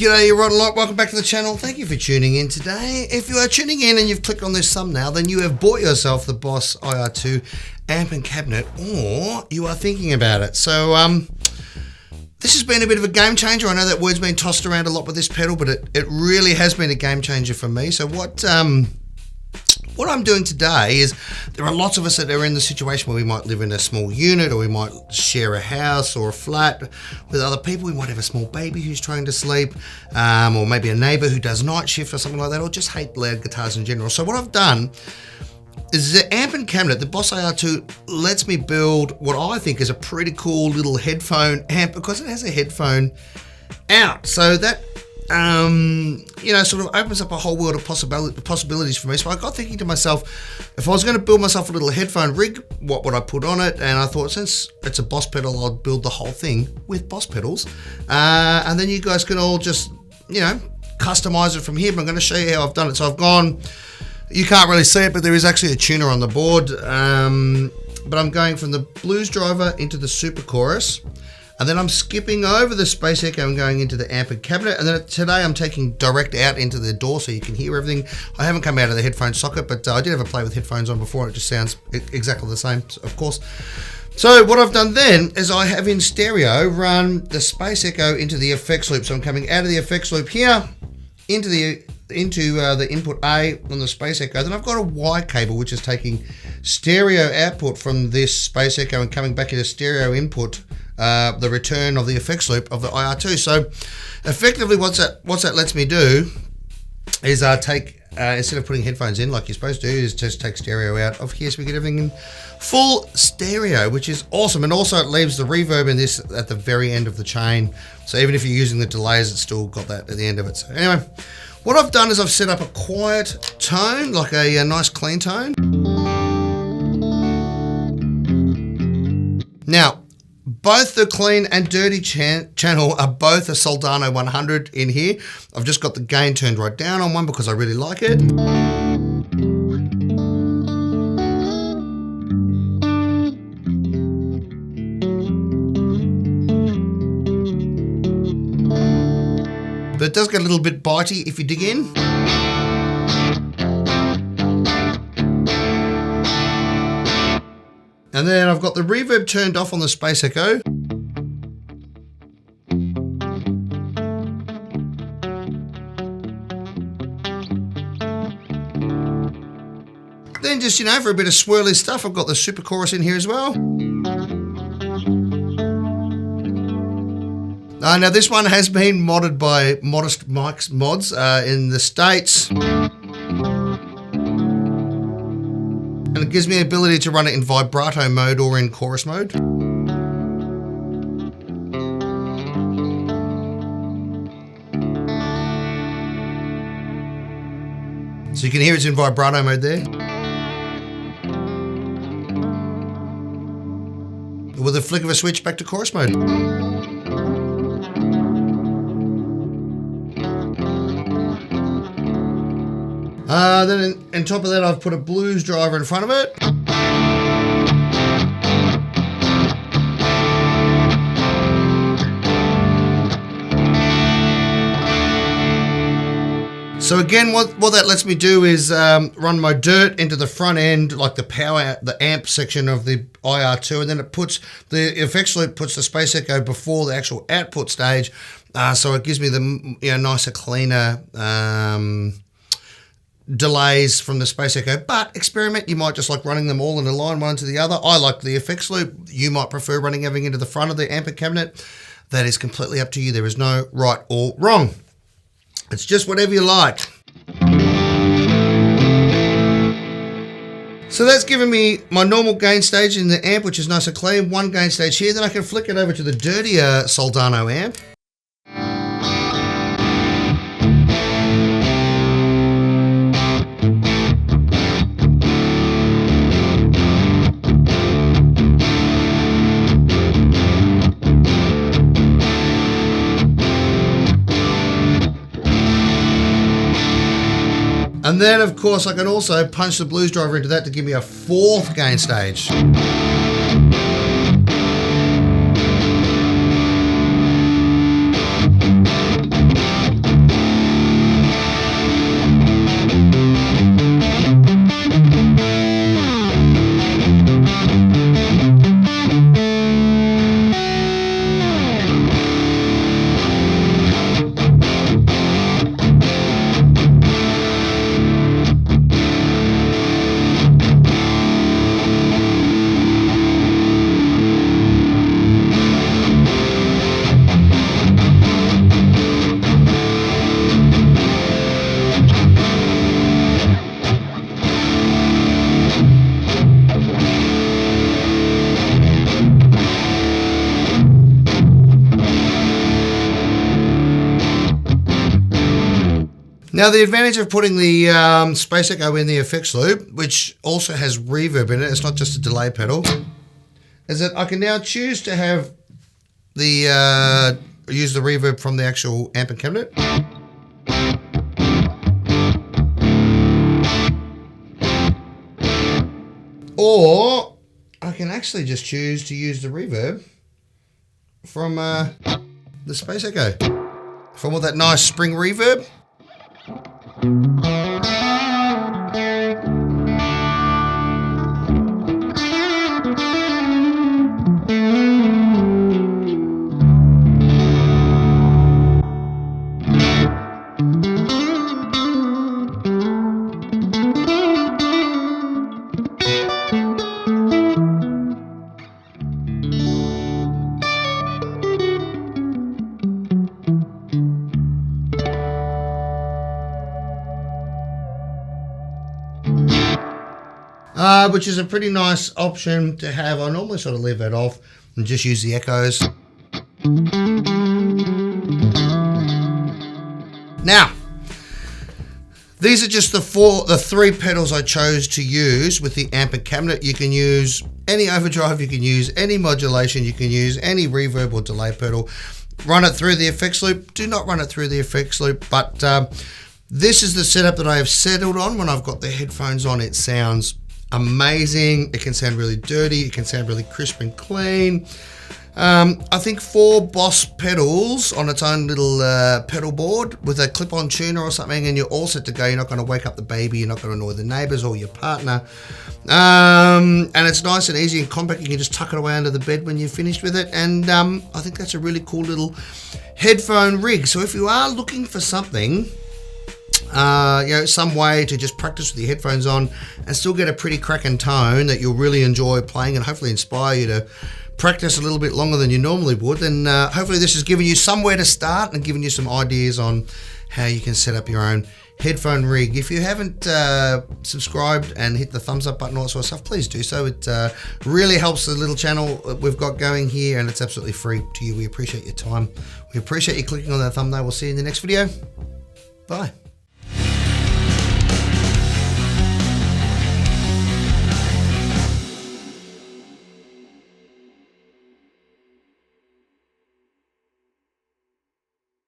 G'day, you rotten lot. Welcome back to the channel. Thank you for tuning in today. If you are tuning in and you've clicked on this thumbnail, then you have bought yourself the Boss IR-2 amp and cabinet, or you are thinking about it. So, this has been a bit of a game changer. I know that word's been tossed around a lot with this pedal, but it really has been a game changer for me. So what I'm doing today is, there are lots of us that are in the situation where we might live in a small unit, or we might share a house or a flat with other people. We might have a small baby who's trying to sleep, or maybe a neighbor who does night shift or something like that, or just hate loud guitars in general. So what I've done is the amp and cabinet, the Boss IR-2, lets me build what I think is a pretty cool little headphone amp, because it has a headphone out. So that sort of opens up a whole world of possibilities for me. So I got thinking to myself, if I was going to build myself a little headphone rig, what would I put on it? And I thought, since it's a Boss pedal, I'll build the whole thing with Boss pedals. And then you guys can all just, customize it from here. But I'm going to show you how I've done it. So I've gone, you can't really see it, but there is actually a tuner on the board. But I'm going from the blues driver into the super chorus. And then I'm skipping over the space echo and going into the amp and cabinet. And then today I'm taking direct out into the door so you can hear everything. I haven't come out of the headphone socket, but I did have a play with headphones on before. It just sounds exactly the same, of course. So what I've done then is I have in stereo run the space echo into the effects loop. So I'm coming out of the effects loop here into the input A on the space echo. Then I've got a Y cable which is taking stereo output from this space echo and coming back into stereo input, the return of the effects loop of the IR-2. So effectively what that lets me do is take instead of putting headphones in like you're supposed to do, is just take stereo out of here, so we get everything in full stereo, which is awesome. And also it leaves the reverb in this at the very end of the chain, so even if you're using the delays, it's still got that at the end of it. So anyway, what I've done is I've set up a quiet tone, like a nice clean tone. Now, both the clean and dirty channel are both a Soldano 100 in here. I've just got the gain turned right down on one because I really like it. But it does get a little bit bitey if you dig in. And then I've got the reverb turned off on the space echo. Then just, for a bit of swirly stuff, I've got the super chorus in here as well. Now this one has been modded by Modest Mike's Mods in the States. And it gives me the ability to run it in vibrato mode or in chorus mode. So you can hear it's in vibrato mode there. With a flick of a switch back to chorus mode. Then on top of that, I've put a blues driver in front of it. So again, what that lets me do is run my dirt into the front end, like the amp section of the IR-2, and then it puts the effects loop, puts the space echo before the actual output stage, so it gives me the nicer, cleaner delays from the space echo. But experiment, you might just like running them all in a line, one to the other. I like the effects loop. You might prefer running everything into the front of the amp and cabinet. That is completely up to you. There is no right or wrong. It's just whatever you like. So that's given me my normal gain stage in the amp, which is nice and clean. One gain stage here. Then I can flick it over to the dirtier Soldano amp. And then, of course, I can also punch the blues driver into that to give me a fourth gain stage. Now, the advantage of putting the Space Echo in the effects loop, which also has reverb in it, it's not just a delay pedal, is that I can now choose to have the use the reverb from the actual amp and cabinet. Or I can actually just choose to use the reverb from the Space Echo. From all that nice spring reverb. Which is a pretty nice option to have. I normally sort of leave that off and just use the echoes. Now, these are just the three pedals I chose to use with the amp and cabinet. You can use any overdrive, you can use any modulation, you can use any reverb or delay pedal. Run it through the effects loop. Do not run it through the effects loop, but this is the setup that I have settled on when I've got the headphones on. It sounds amazing. It can sound really dirty. It can sound really crisp and clean. I think 4 Boss pedals on its own little pedal board with a clip-on tuner or something, and you're all set to go. You're not going to wake up the baby. You're not going to annoy the neighbours or your partner. And it's nice and easy and compact. You can just tuck it away under the bed when you're finished with it. And I think that's a really cool little headphone rig. So if you are looking for something, some way to just practice with your headphones on and still get a pretty cracking tone that you'll really enjoy playing and hopefully inspire you to practice a little bit longer than you normally would, then hopefully this has given you somewhere to start and given you some ideas on how you can set up your own headphone rig. If you haven't subscribed and hit the thumbs up button, all that sort of stuff, please do so. It really helps the little channel we've got going here, and it's absolutely free to you. We appreciate your time. We appreciate you clicking on that thumbnail. We'll see you in the next video. Bye.